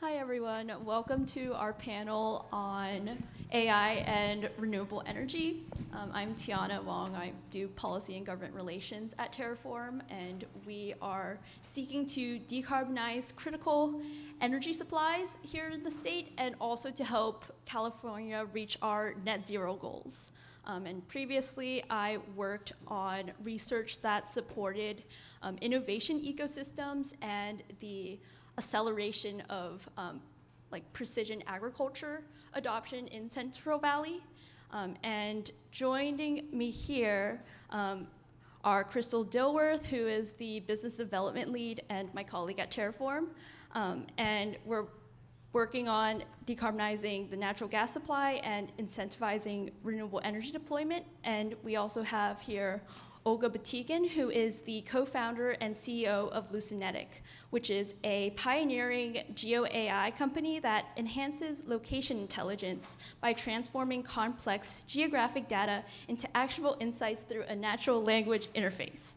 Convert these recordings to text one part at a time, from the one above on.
Hi, everyone. Welcome to our panel on AI and renewable energy. I'm Tiana Wong. I do policy and government relations at Terraform, and we are seeking to decarbonize critical energy supplies here in the state and also to help California reach our net zero goals. And previously, I worked on research that supported innovation ecosystems and the acceleration of like precision agriculture adoption in Central Valley. And joining me here are Crystal Dilworth, who is the business development lead and my colleague at Terraform. And we're working on decarbonizing the natural gas supply and incentivizing renewable energy deployment. And we also have here Olga Batygin, who is the co-founder and CEO of Lucinetic, which is a pioneering GeoAI company that enhances location intelligence by transforming complex geographic data into actionable insights through a natural language interface.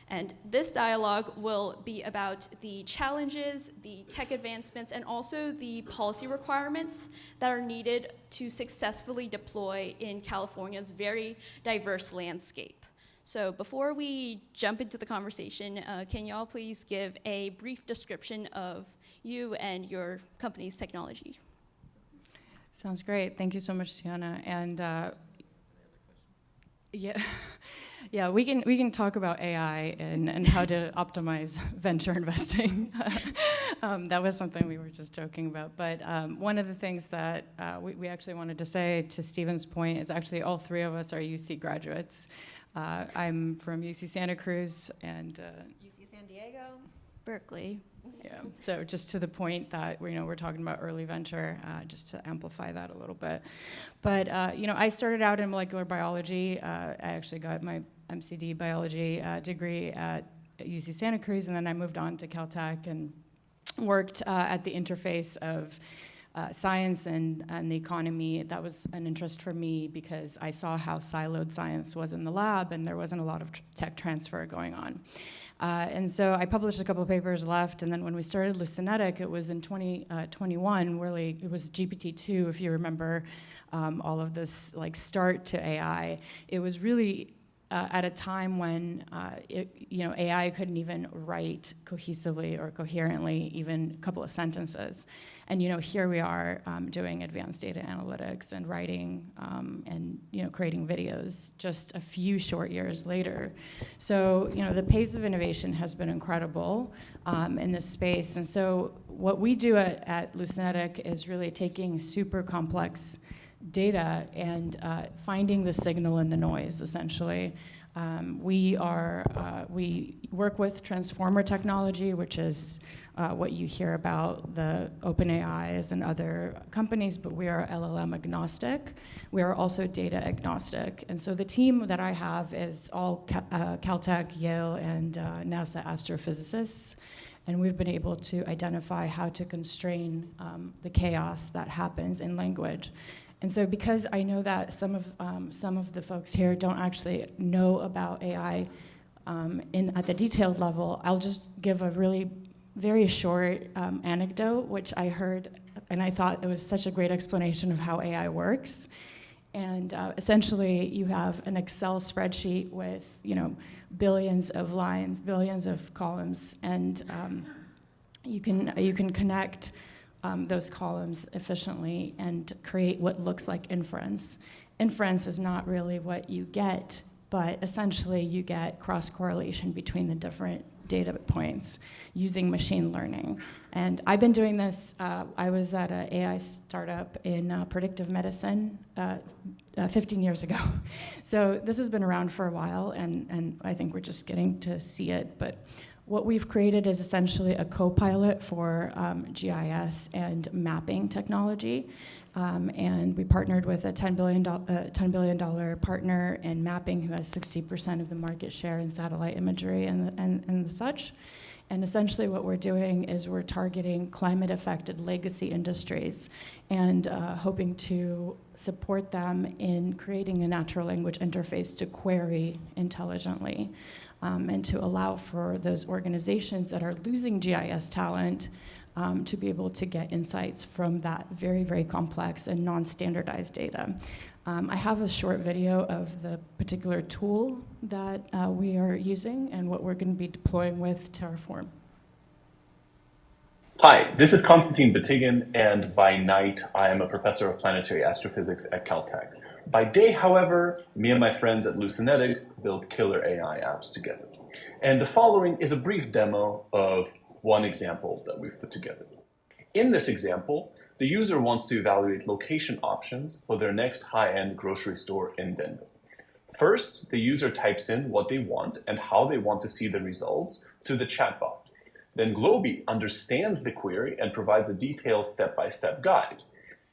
And this dialogue will be about the challenges, the tech advancements, and also the policy requirements that are needed to successfully deploy in California's very diverse landscape. So before we jump into the conversation, can you all please give a brief description of you and your company's technology? Sounds great. Thank you so much, Tiana. And yeah, we can talk about AI and how to optimize venture investing. That was something we were just joking about. But one of the things that we actually wanted to say, to Stephen's point, is actually all three of us are UC graduates. I'm from UC Santa Cruz and UC San Diego, Berkeley. Yeah, so just to the point that we're talking about early venture, just to amplify that a little bit. But I started out in molecular biology. I actually got my MCD biology degree at UC Santa Cruz, and then I moved on to Caltech and worked at the interface of science and the economy. That was an interest for me because I saw how siloed science was in the lab and there wasn't a lot of tech transfer going on. And so I published a couple of papers, left, and then when we started Lucinetic, it was in 2021, really, it was GPT-2, if you remember, all of this like start to AI. It was really at a time when AI couldn't even write cohesively or coherently even a couple of sentences. And here we are doing advanced data analytics and writing and creating videos just a few short years later. So the pace of innovation has been incredible in this space. And so what we do at Lucinetic is really taking super complex data and finding the signal in the noise, essentially. We work with transformer technology, which is what you hear about the OpenAIs and other companies, but we are LLM agnostic. We are also data agnostic. And so the team that I have is all Caltech, Yale, and NASA astrophysicists. And we've been able to identify how to constrain the chaos that happens in language. And so because I know that some of the folks here don't actually know about AI at the detailed level, I'll just give a really very short anecdote, which I heard, and I thought it was such a great explanation of how AI works. And essentially, you have an Excel spreadsheet with billions of lines, billions of columns, and you can connect those columns efficiently and create what looks like inference. Inference is not really what you get, but essentially you get cross-correlation between the different data points using machine learning. And I've been doing this, I was at an AI startup in predictive medicine 15 years ago. So this has been around for a while, and I think we're just getting to see it. But what we've created is essentially a co-pilot for GIS and mapping technology. And we partnered with a $10 billion partner in mapping who has 60% of the market share in satellite imagery and such. And essentially what we're doing is we're targeting climate-affected legacy industries and hoping to support them in creating a natural language interface to query intelligently and to allow for those organizations that are losing GIS talent to be able to get insights from that very, very complex and non-standardized data. I have a short video of the particular tool that we are using and what we're going to be deploying with Terraform. Hi, this is Olga Batygin, and by night I am a professor of planetary astrophysics at Caltech. By day, however, me and my friends at Lucinetic build killer AI apps together. And the following is a brief demo of one example that we've put together. In this example, the user wants to evaluate location options for their next high-end grocery store in Denver. First, the user types in what they want and how they want to see the results to the chatbot. Then Globy understands the query and provides a detailed step-by-step guide.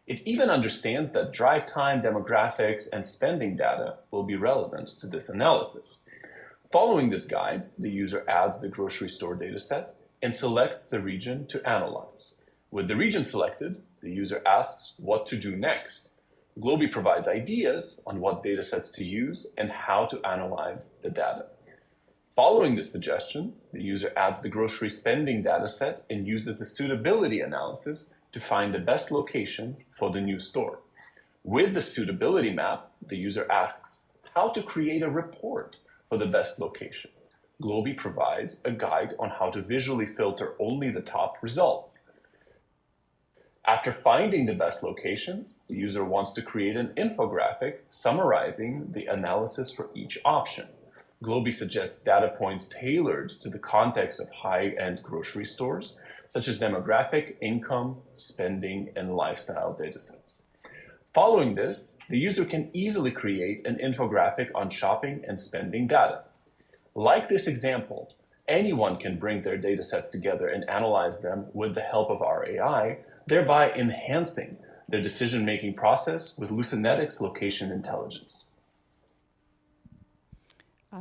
It even understands that drive time, demographics, and spending data will be relevant to this analysis. Following this guide, the user adds the grocery store dataset and selects the region to analyze. With the region selected, the user asks what to do next. Globy provides ideas on what datasets to use and how to analyze the data. Following this suggestion, the user adds the grocery spending dataset and uses the suitability analysis to find the best location for the new store. With the suitability map, the user asks how to create a report for the best location. Globy provides a guide on how to visually filter only the top results. After finding the best locations, the user wants to create an infographic summarizing the analysis for each option. Globy suggests data points tailored to the context of high-end grocery stores, such as demographic, income, spending, and lifestyle datasets. Following this, the user can easily create an infographic on shopping and spending data. Like this example, anyone can bring their datasets together and analyze them with the help of our AI, thereby enhancing their decision-making process with Lucinetic's location intelligence.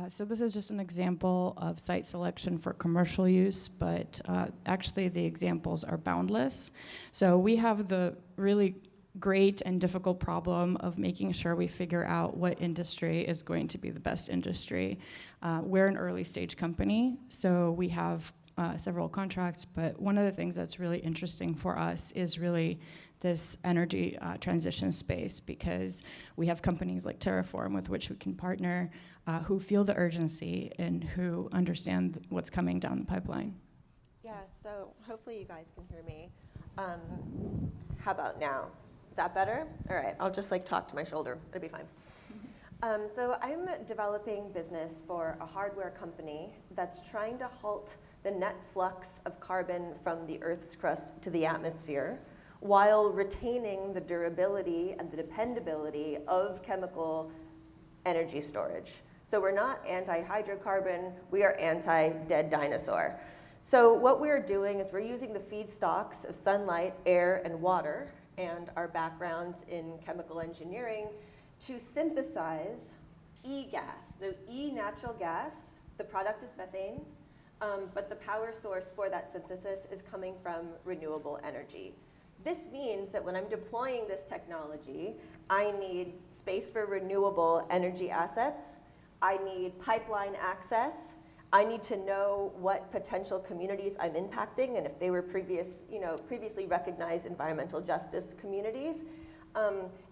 So this is just an example of site selection for commercial use, but actually the examples are boundless. So we have the really great and difficult problem of making sure we figure out what industry is going to be the best industry. We're an early stage company, so we have several contracts, but one of the things that's really interesting for us is really this energy transition space, because we have companies like Terraform with which we can partner who feel the urgency and who understand what's coming down the pipeline. Yeah, so hopefully you guys can hear me. How about now? Is that better? All right, I'll just talk to my shoulder. It'll be fine. So I'm developing business for a hardware company that's trying to halt the net flux of carbon from the Earth's crust to the atmosphere while retaining the durability and the dependability of chemical energy storage. So we're not anti-hydrocarbon, we are anti-dead dinosaur. So what we're doing is we're using the feedstocks of sunlight, air, and water, and our backgrounds in chemical engineering to synthesize E-gas. So E, natural gas, the product is methane, but the power source for that synthesis is coming from renewable energy. This means that when I'm deploying this technology, I need space for renewable energy assets, I need pipeline access, I need to know what potential communities I'm impacting and if they were previously recognized environmental justice communities.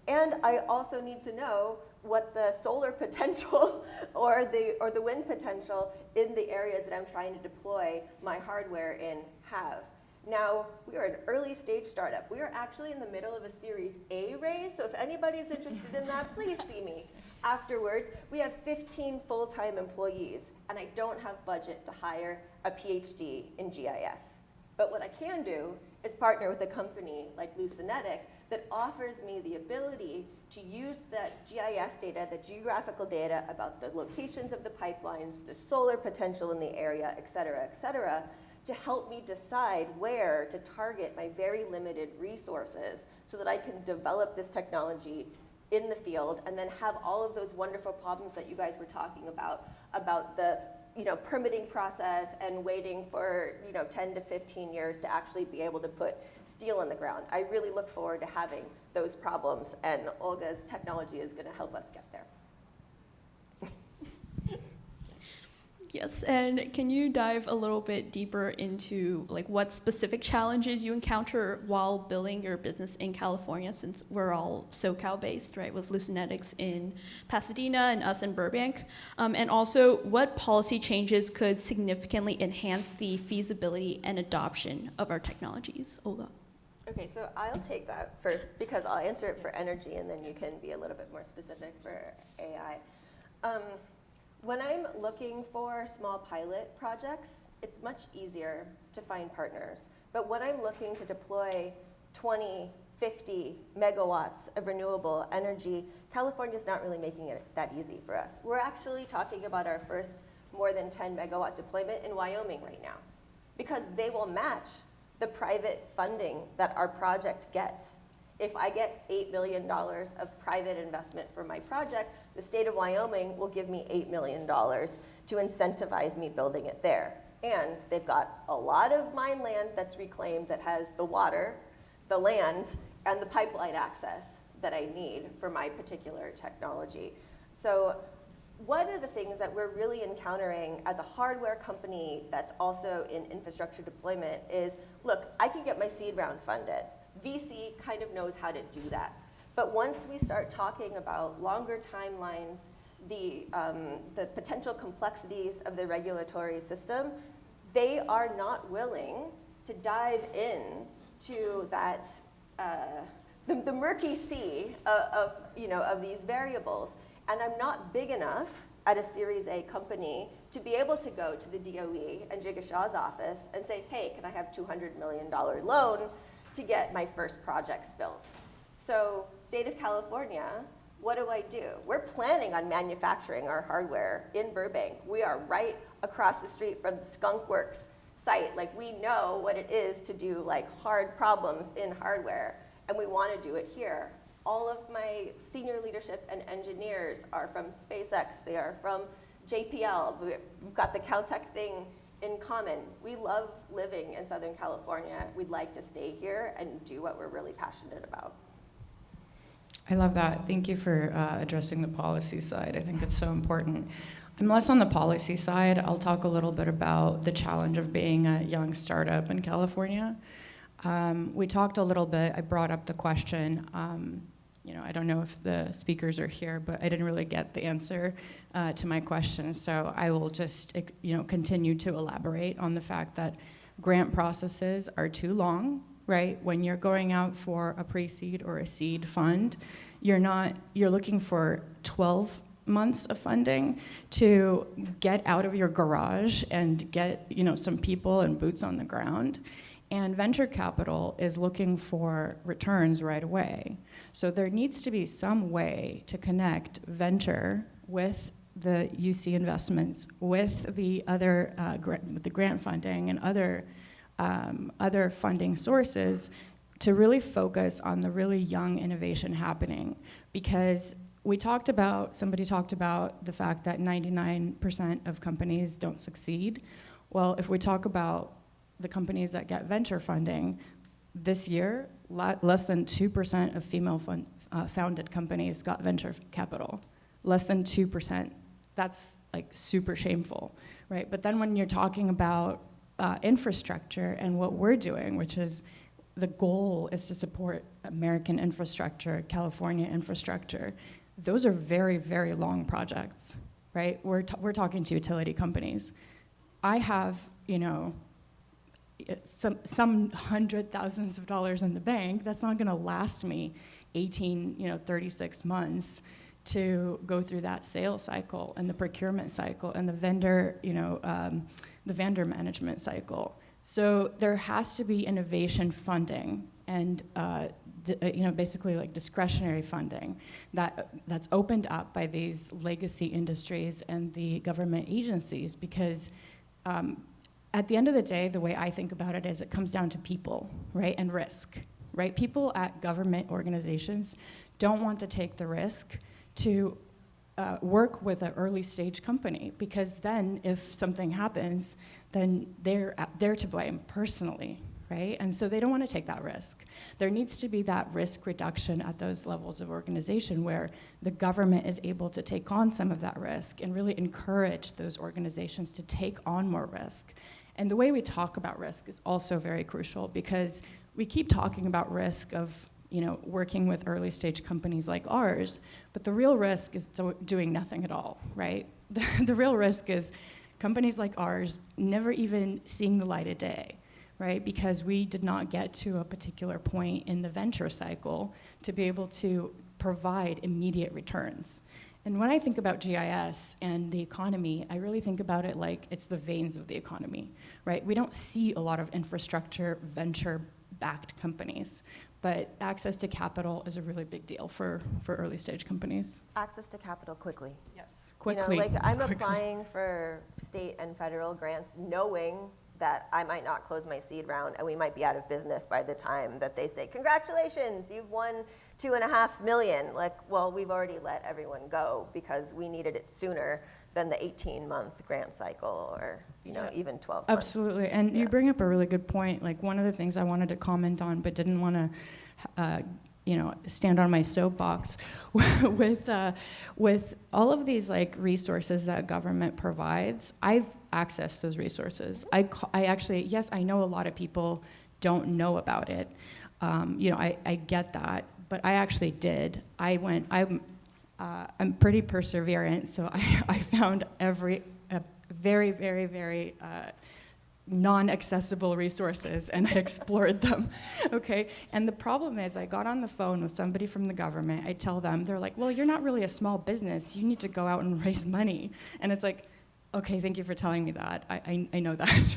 And I also need to know what the solar potential or the wind potential in the areas that I'm trying to deploy my hardware in have. Now, we are an early stage startup. We are actually in the middle of a Series A raise, so if anybody's interested in that, please see me afterwards. We have 15 full-time employees, and I don't have budget to hire a PhD in GIS. But what I can do is partner with a company like Lucinetic that offers me the ability to use that GIS data, the geographical data about the locations of the pipelines, the solar potential in the area, et cetera, to help me decide where to target my very limited resources so that I can develop this technology in the field and then have all of those wonderful problems that you guys were talking about the permitting process and waiting for 10 to 15 years to actually be able to put steel in the ground. I really look forward to having those problems, and Olga's technology is going to help us get there. Yes, and can you dive a little bit deeper into like what specific challenges you encounter while building your business in California, since we're all SoCal based, right, with Lucinetics in Pasadena and us in Burbank? And also, what policy changes could significantly enhance the feasibility and adoption of our technologies? Olga. Okay, so I'll take that first because I'll answer it for energy and then you can be a little bit more specific for AI. When I'm looking for small pilot projects, it's much easier to find partners. But when I'm looking to deploy 20, 50 megawatts of renewable energy, California's not really making it that easy for us. We're actually talking about our first more than 10 megawatt deployment in Wyoming right now because they will match the private funding that our project gets. If I get $8 million of private investment for my project, the state of Wyoming will give me $8 million to incentivize me building it there. And they've got a lot of mine land that's reclaimed that has the water, the land, and the pipeline access that I need for my particular technology. So one of the things that we're really encountering as a hardware company that's also in infrastructure deployment is, look, I can get my seed round funded. VC kind of knows how to do that. But once we start talking about longer timelines, the potential complexities of the regulatory system, they are not willing to dive in to that, the murky sea of these variables. And I'm not big enough at a Series A company to be able to go to the DOE and Jigga Shaw's office and say, hey, can I have $200 million loan to get my first projects built? So state of California, what do? We're planning on manufacturing our hardware in Burbank. We are right across the street from the Skunk Works site. Like, we know what it is to do like hard problems in hardware, and we want to do it here. All of my senior leadership and engineers are from SpaceX. They are from JPL. We've got the Caltech thing in common. We love living in Southern California. We'd like to stay here and do what we're really passionate about. I love that. Thank you for addressing the policy side. I think it's so important. I'm less on the policy side. I'll talk a little bit about the challenge of being a young startup in California. We talked a little bit, I brought up the question, I don't know if the speakers are here, but I didn't really get the answer to my question. So I will just, continue to elaborate on the fact that grant processes are too long, right? When you're going out for a pre-seed or a seed fund, you're looking for 12 months of funding to get out of your garage and get, some people and boots on the ground. And venture capital is looking for returns right away. So there needs to be some way to connect venture with the UC investments, with the other with the grant funding and other funding sources to really focus on the really young innovation happening. Because somebody talked about the fact that 99% of companies don't succeed. Well, if we talk about the companies that get venture funding, this year, less than 2% of female founded companies got venture capital. Less than 2%. That's like super shameful, right? But then when you're talking about infrastructure and what we're doing, which is the goal is to support American infrastructure, California infrastructure, those are very, very long projects, right? We're talking to utility companies. I have, some hundred thousands of dollars in the bank. That's not going to last me 36 months to go through that sales cycle and the procurement cycle and the vendor, the vendor management cycle. So there has to be innovation funding and basically like discretionary funding that's opened up by these legacy industries and the government agencies, because at the end of the day, the way I think about it is it comes down to people, right, and risk, right? People at government organizations don't want to take the risk to work with an early stage company, because then if something happens, then they're to blame personally, right? And so they don't want to take that risk. There needs to be that risk reduction at those levels of organization where the government is able to take on some of that risk and really encourage those organizations to take on more risk. And the way we talk about risk is also very crucial, because we keep talking about risk of working with early stage companies like ours, but the real risk is doing nothing at all, right? The real risk is companies like ours never even seeing the light of day, right? Because we did not get to a particular point in the venture cycle to be able to provide immediate returns. And when I think about GIS and the economy, I really think about it like it's the veins of the economy, right? We don't see a lot of infrastructure venture-backed companies, but access to capital is a really big deal for early stage companies. Access to capital quickly. Yes, quickly. I'm quickly. applying for state and federal grants knowing that I might not close my seed round and we might be out of business by the time that they say, congratulations, you've won $2.5 million. Well, we've already let everyone go because we needed it sooner than the 18-month grant cycle or even 12 months. Absolutely, and you bring up a really good point. Like, one of the things I wanted to comment on but didn't want to stand on my soapbox with all of these resources that government provides. I've accessed those resources. I actually, yes, I know a lot of people don't know about it. I get that, but I actually did. I'm pretty perseverant, so I found very, very, very non-accessible resources, and I explored them, okay? And the problem is, I got on the phone with somebody from the government. I tell them, they're like, well, you're not really a small business. You need to go out and raise money. And it's like, okay, thank you for telling me that. I know that,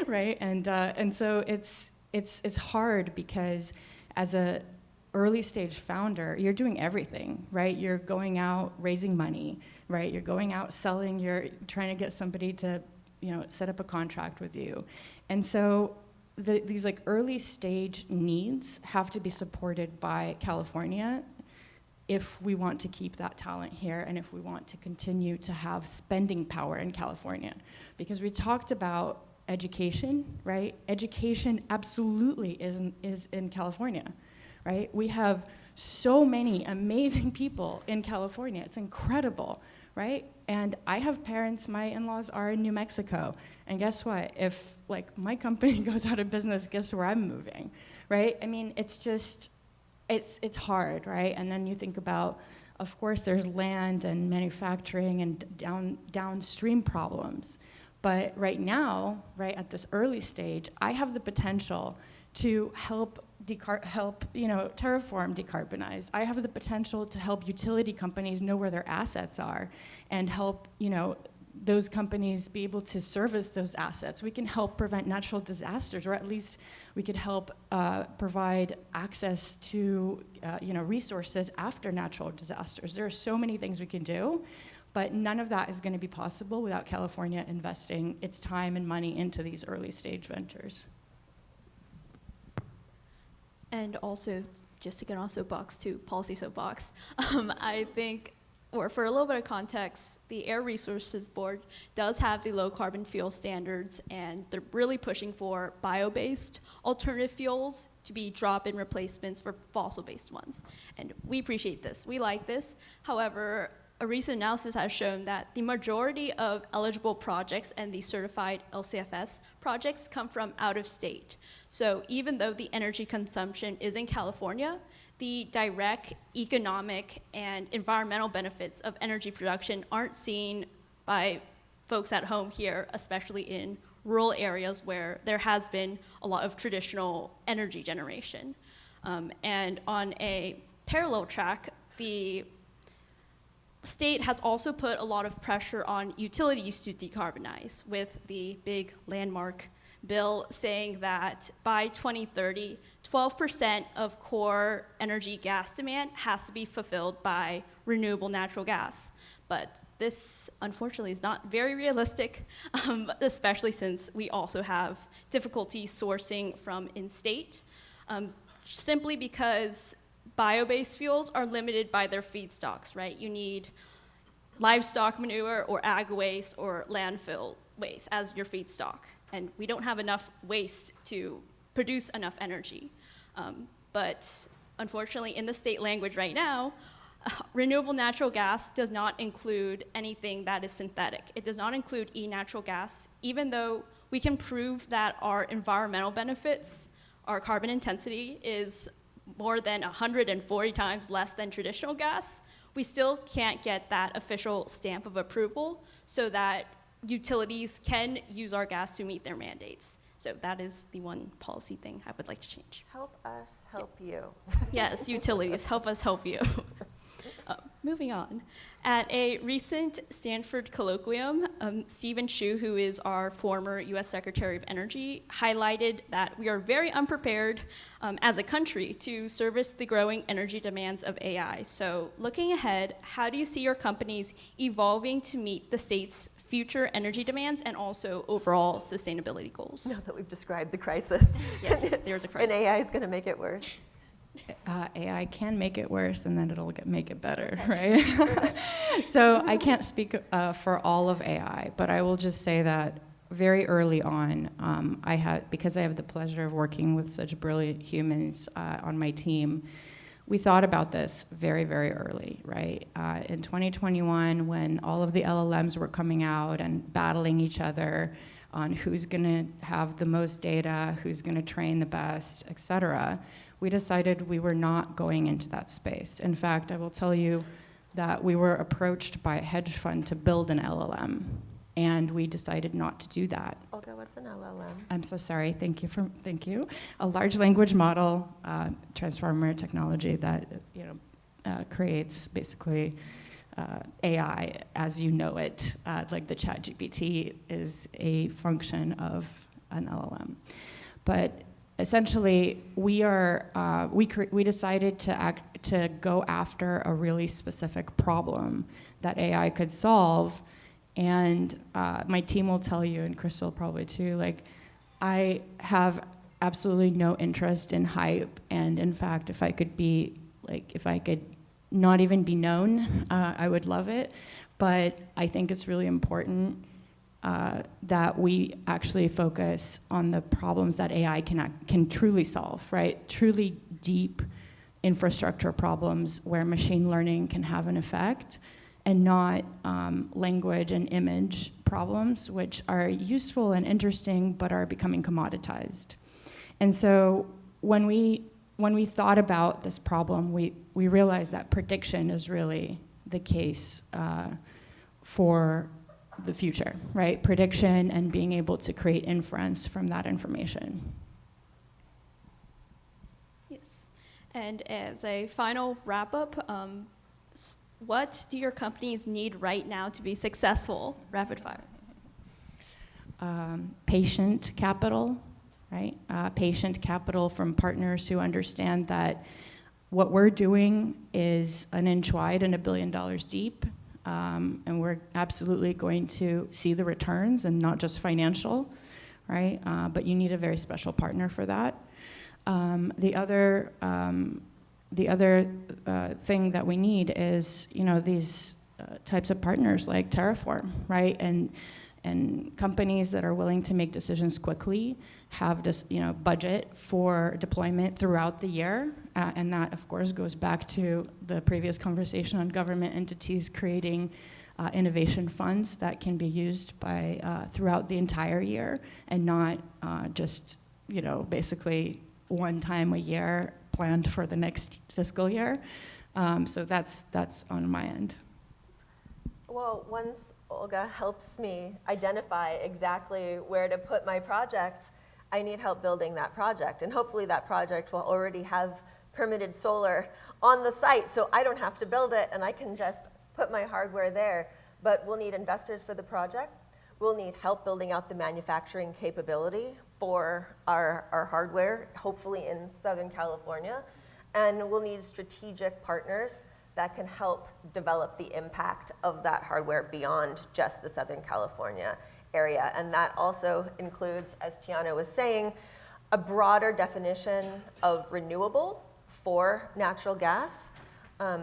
right? And so it's hard because as a early stage founder, you're doing everything, right? You're going out raising money, right? You're going out selling, you're trying to get somebody to set up a contract with you. And so these early stage needs have to be supported by California if we want to keep that talent here and if we want to continue to have spending power in California. Because we talked about education, right? Education absolutely is in California, right? We have so many amazing people in California. It's incredible, right? And I have parents, my in-laws are in New Mexico. And guess what? If my company goes out of business, guess where I'm moving, right? I mean, it's just, it's hard, right? And then you think about, of course, there's land and manufacturing and downstream problems. But right now, right at this early stage, I have the potential to help Terraform decarbonize. I have the potential to help utility companies know where their assets are and help, those companies be able to service those assets. We can help prevent natural disasters, or at least we could help provide access to, resources after natural disasters. There are so many things we can do, but none of that is going to be possible without California investing its time and money into these early stage ventures. And also, just to get on soapbox to policy soapbox, I think, or for a little bit of context, the Air Resources Board does have the low carbon fuel standards, and they're really pushing for bio-based alternative fuels to be drop-in replacements for fossil-based ones. And we appreciate this. We like this. However, a recent analysis has shown that the majority of eligible projects and the certified LCFS projects come from out of state. So even though the energy consumption is in California, the direct economic and environmental benefits of energy production aren't seen by folks at home here, especially in rural areas where there has been a lot of traditional energy generation. And on a parallel track, the state has also put a lot of pressure on utilities to decarbonize, with the big landmark bill saying that by 2030, 12% of core energy gas demand has to be fulfilled by renewable natural gas. But this, unfortunately, is not very realistic, especially since we also have difficulty sourcing from in-state, simply because bio-based fuels are limited by their feedstocks, right? You need livestock manure or ag waste or landfill waste as your feedstock. And we don't have enough waste to produce enough energy. But unfortunately, in the state language right now, renewable natural gas does not include anything that is synthetic. It does not include e-natural gas, even though we can prove that our environmental benefits, our carbon intensity is more than 140 times less than traditional gas. We still can't get that official stamp of approval so that utilities can use our gas to meet their mandates. So that is the one policy thing I would like to change. Help us help you. Yes, utilities, help us help you. Moving on. At a recent Stanford colloquium, Stephen Chu, who is our former US Secretary of Energy, highlighted that we are very unprepared as a country to service the growing energy demands of AI. So looking ahead, how do you see your companies evolving to meet the state's future energy demands and also overall sustainability goals? Now that we've described the crisis. Yes, there's a crisis. And AI is going to make it worse. AI can make it worse, and then it'll make it better, right? So I can't speak for all of AI, but I will just say that very early on, because I have the pleasure of working with such brilliant humans on my team, we thought about this very, very early, right? In 2021, when all of the LLMs were coming out and battling each other on who's gonna have the most data, who's gonna train the best, et cetera, we decided we were not going into that space. In fact, I will tell you that we were approached by a hedge fund to build an LLM, and we decided not to do that. Olga, what's an LLM? I'm so sorry, thank you. A large language model, transformer technology that creates basically AI as you know it, like the ChatGPT is a function of an LLM. But essentially, we decided to go after a really specific problem that AI could solve, and my team will tell you, and Crystal probably too, like, I have absolutely no interest in hype, and in fact, if I could not even be known, I would love it, but I think it's really important that we actually focus on the problems that AI can truly solve, right? Truly deep infrastructure problems where machine learning can have an effect, and not language and image problems, which are useful and interesting, but are becoming commoditized. And so when we thought about this problem, we realized that prediction is really the case for the future, right? Prediction and being able to create inference from that information. Yes. And as a final wrap-up, what do your companies need right now to be successful? Rapid fire. Patient capital, right? Patient capital from partners who understand that what we're doing is an inch wide and $1 billion deep. And we're absolutely going to see the returns, and not just financial, right? But you need a very special partner for that. The other thing that we need is, these types of partners like Terraform, right? And companies that are willing to make decisions quickly, have this, budget for deployment throughout the year, and that, of course, goes back to the previous conversation on government entities creating innovation funds that can be used by throughout the entire year, and not just, basically one time a year planned for the next fiscal year. So that's on my end. Well, once Olga helps me identify exactly where to put my project, I need help building that project. And hopefully that project will already have permitted solar on the site, so I don't have to build it, and I can just put my hardware there. But we'll need investors for the project. We'll need help building out the manufacturing capability for our hardware, hopefully in Southern California. And we'll need strategic partners that can help develop the impact of that hardware beyond just the Southern California area. And that also includes, as Tiana was saying, a broader definition of renewable for natural gas,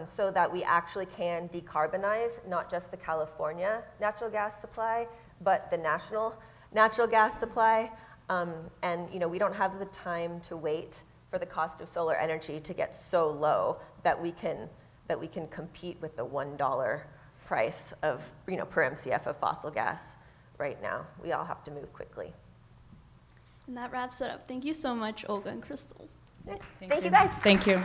so that we actually can decarbonize not just the California natural gas supply, but the national natural gas supply. And we don't have the time to wait for the cost of solar energy to get so low that we can compete with the $1 price of per MCF of fossil gas right now. We all have to move quickly. And that wraps it up. Thank you so much, Olga and Crystal. Thank you guys. Thank you.